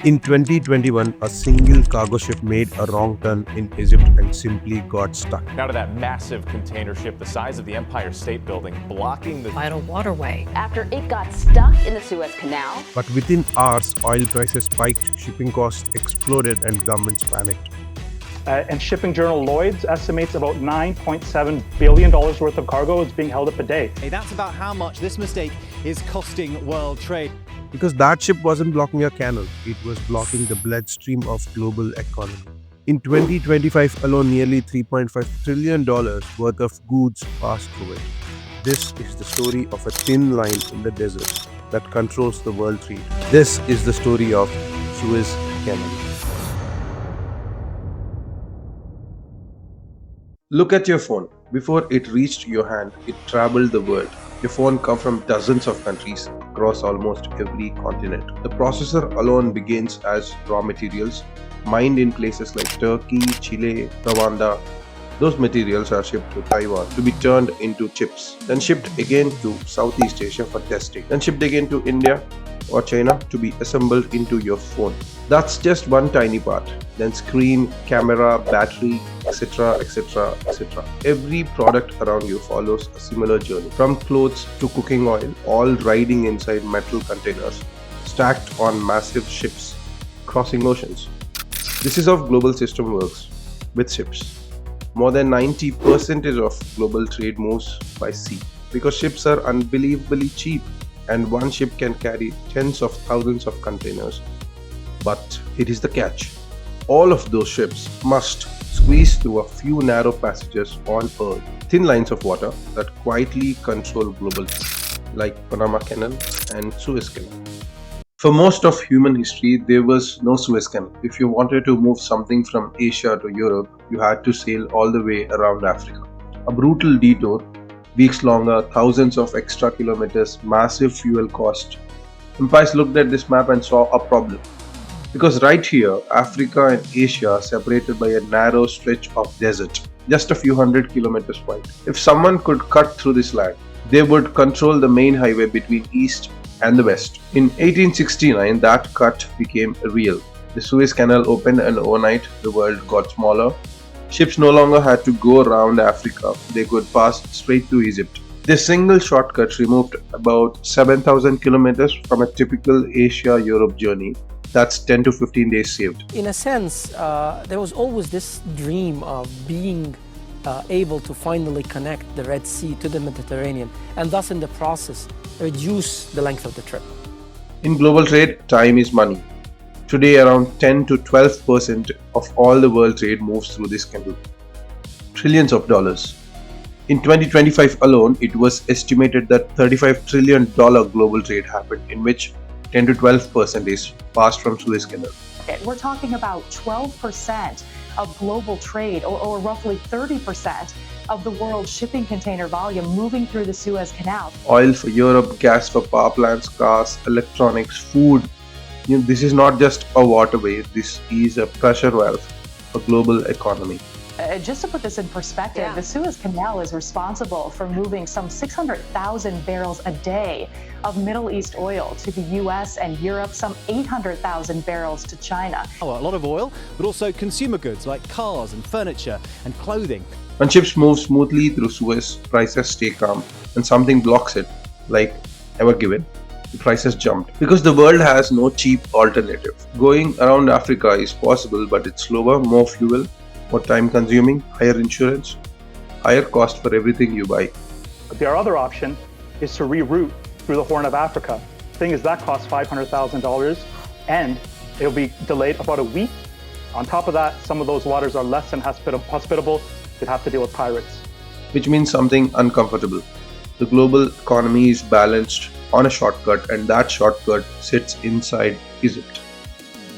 In 2021, a single cargo ship made a wrong turn in Egypt and simply got stuck. Now to that massive container ship the size of the Empire State Building, blocking the vital waterway. After it got stuck in the Suez Canal. But within hours, oil prices spiked, shipping costs exploded, and governments panicked. And shipping journal Lloyd's estimates about $9.7 billion worth of cargo is being held up a day. Hey, that's about how much this mistake is costing world trade. Because that ship wasn't blocking a canal, it was blocking the bloodstream of global economy. In 2025 alone, nearly $3.5 trillion worth of goods passed through it. This is the story of a thin line in the desert that controls the world trade. This is the story of Suez Canal. Look at your phone. Before it reached your hand, it traveled the world. Your phone comes from dozens of countries across almost every continent. The processor alone begins as raw materials, mined in places like Turkey, Chile, Rwanda. Those materials are shipped to Taiwan to be turned into chips, then shipped again to Southeast Asia for testing, then shipped again to India or China to be assembled into your phone. That's just one tiny part. Then screen, camera, battery, etc, etc, etc. Every product around you follows a similar journey. From clothes to cooking oil, all riding inside metal containers, stacked on massive ships, crossing oceans. This is how global system works with ships. More than 90% of global trade moves by sea because ships are unbelievably cheap and one ship can carry tens of thousands of containers. But it is the catch. All of those ships must squeeze through a few narrow passages on Earth, thin lines of water that quietly control global trade, like Panama Canal and Suez Canal. For most of human history, there was no Suez Canal. If you wanted to move something from Asia to Europe, you had to sail all the way around Africa. A brutal detour, weeks longer, thousands of extra kilometers, massive fuel cost. Empires looked at this map and saw a problem. Because right here, Africa and Asia are separated by a narrow stretch of desert, just a few hundred kilometers wide. If someone could cut through this land, they would control the main highway between East and the West. In 1869, that cut became real. The Suez Canal opened and overnight the world got smaller. Ships no longer had to go around Africa, they could pass straight to Egypt. This single shortcut removed about 7,000 kilometers from a typical Asia-Europe journey. That's 10 to 15 days saved. In a sense, there was always this dream of being able to finally connect the Red Sea to the Mediterranean and thus in the process reduce the length of the trip. In global trade, time is money. Today, around 10 to 12% of all the world trade moves through this canal. Trillions of dollars. In 2025 alone, it was estimated that $35 trillion global trade happened, in which 10 to 12% is passed from Suez Canal. We're talking about 12% of global trade, or roughly 30% of the world's shipping container volume moving through the Suez Canal. Oil for Europe, gas for power plants, cars, electronics, food. This is not just a waterway, this is a pressure valve for global economy. Just to put this in perspective, the Suez Canal is responsible for moving some 600,000 barrels a day of Middle East oil to the US and Europe, some 800,000 barrels to China. Oh, a lot of oil, but also consumer goods like cars and furniture and clothing. When ships move smoothly through Suez, prices stay calm. When something blocks it, like Ever Given, the prices jumped. Because the world has no cheap alternative. Going around Africa is possible, but it's slower, more fuel, more time consuming, higher insurance, higher cost for everything you buy. Their other option is to reroute through the Horn of Africa. The thing is, that costs $500,000 and it'll be delayed about a week. On top of that, some of those waters are less than hospitable. You'd have to deal with pirates. Which means something uncomfortable. The global economy is balanced on a shortcut, and that shortcut sits inside Egypt.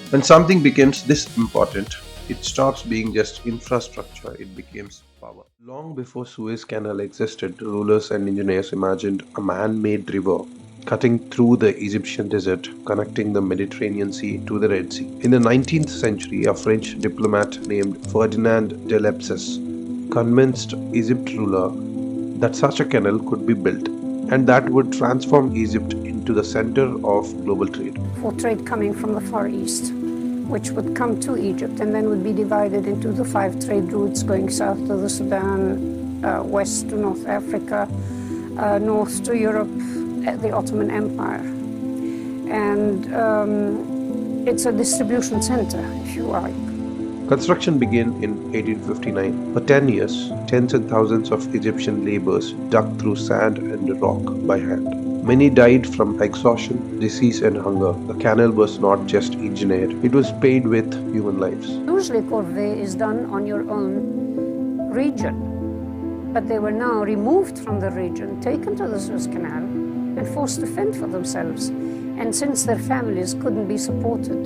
When something becomes this important, it stops being just infrastructure, it becomes power. Long before Suez Canal existed, rulers and engineers imagined a man-made river cutting through the Egyptian desert, connecting the Mediterranean Sea to the Red Sea. In the 19th century, a French diplomat named Ferdinand de Lesseps convinced Egypt ruler that such a canal could be built and that would transform Egypt into to the center of global trade. For trade coming from the Far East, which would come to Egypt and then would be divided into the 5 trade routes going south to the Sudan, west to North Africa, north to Europe, the Ottoman Empire. And it's a distribution center, if you like. Construction began in 1859. For 10 years, tens and thousands of Egyptian laborers dug through sand and rock by hand. Many died from exhaustion, disease and hunger. The canal was not just engineered, it was paid with human lives. Usually corvée is done on your own region, but they were now removed from the region, taken to the Suez Canal and forced to fend for themselves. And since their families couldn't be supported,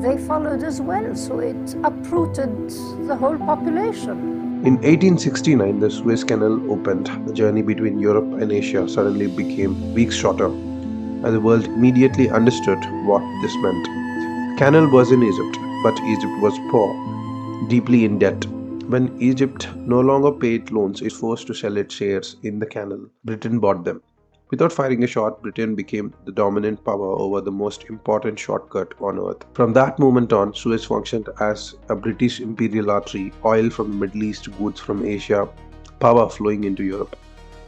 they followed as well, so it uprooted the whole population. In 1869, the Suez Canal opened. The journey between Europe and Asia suddenly became weeks shorter, and the world immediately understood what this meant. The canal was in Egypt, but Egypt was poor, deeply in debt. When Egypt no longer paid loans, it was forced to sell its shares in the canal. Britain bought them. Without firing a shot, Britain became the dominant power over the most important shortcut on earth. From that moment on, Suez functioned as a British imperial artery, oil from the Middle East, goods from Asia, power flowing into Europe.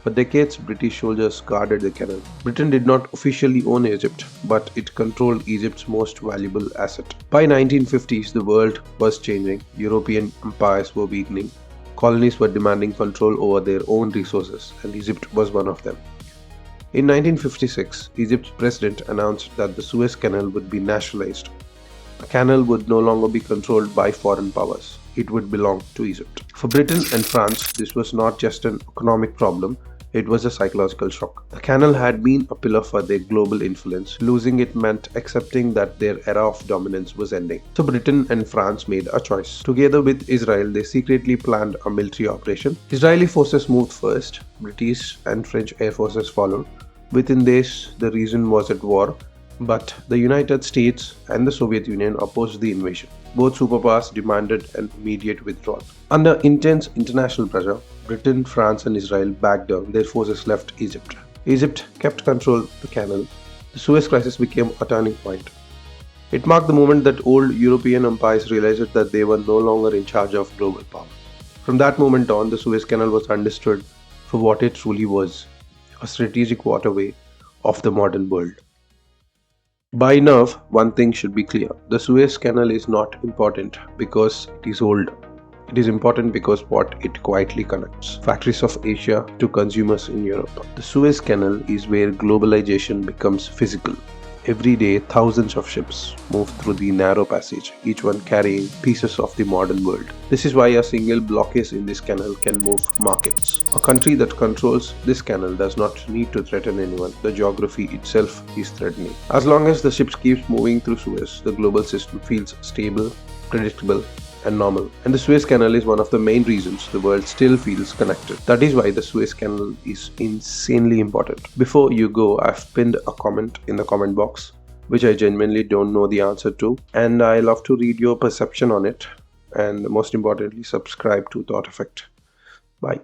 For decades, British soldiers guarded the canal. Britain did not officially own Egypt, but it controlled Egypt's most valuable asset. By 1950s, the world was changing. European empires were weakening. Colonies were demanding control over their own resources, and Egypt was one of them. In 1956, Egypt's president announced that the Suez Canal would be nationalized. The canal would no longer be controlled by foreign powers. It would belong to Egypt. For Britain and France, this was not just an economic problem, it was a psychological shock. The canal had been a pillar for their global influence. Losing it meant accepting that their era of dominance was ending. So Britain and France made a choice. Together with Israel, they secretly planned a military operation. Israeli forces moved first, British and French air forces followed. Within this, the region was at war, but the United States and the Soviet Union opposed the invasion. Both superpowers demanded an immediate withdrawal. Under intense international pressure, Britain, France and Israel backed down. Their forces left Egypt. Egypt kept control of the canal. The Suez Crisis became a turning point. It marked the moment that old European empires realized that they were no longer in charge of global power. From that moment on, the Suez Canal was understood for what it truly was, a strategic waterway of the modern world. By now, one thing should be clear. The Suez Canal is not important because it is old. It is important because what it quietly connects factories of Asia to consumers in Europe. The Suez Canal is where globalization becomes physical. Every day, thousands of ships move through the narrow passage, each one carrying pieces of the modern world. This is why a single blockage in this canal can move markets. A country that controls this canal does not need to threaten anyone. The geography itself is threatening. As long as the ships keep moving through Suez, the global system feels stable, predictable, and normal. And the Suez Canal is one of the main reasons the world still feels connected. That is why the Suez Canal is insanely important. Before you go, I've pinned a comment in the comment box, which I genuinely don't know the answer to, and I love to read your perception on it. And most importantly, subscribe to Thought Effect. Bye.